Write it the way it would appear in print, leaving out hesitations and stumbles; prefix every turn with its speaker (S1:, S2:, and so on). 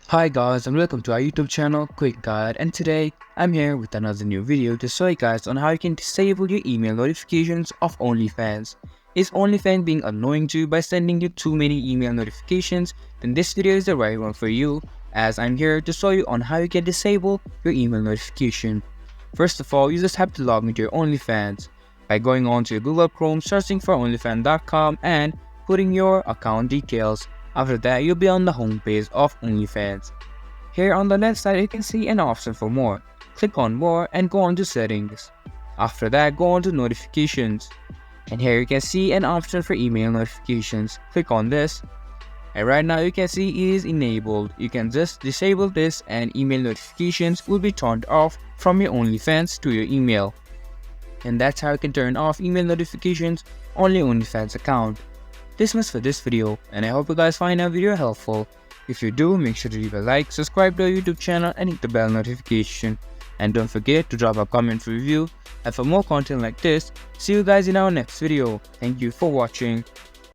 S1: Hi guys and welcome to our YouTube channel Quick Guide, and today I'm here with another new video to show you guys on how you can disable your email notifications of OnlyFans. Is OnlyFans being annoying to you by sending you too many email notifications? Then this video is the right one for you, as I'm here to show you on how you can disable your email notification. First of all, you just have to log into your OnlyFans by going on to your Google Chrome, searching for onlyfans.com and putting your account details. After that, you'll be on the home page of OnlyFans. Here on the left side, you can see an option for more. Click on more and go on to settings. After that, go on to notifications. And here you can see an option for email notifications. Click on this. And right now you can see it is enabled. You can just disable this and email notifications will be turned off from your OnlyFans to your email. And that's how you can turn off email notifications on your OnlyFans account. This was for this video, and I hope you guys find our video helpful. If you do, make sure to leave a like, subscribe to our YouTube channel and hit the bell notification. And don't forget to drop a comment review. And for more content like this, see you guys in our next video. Thank you for watching.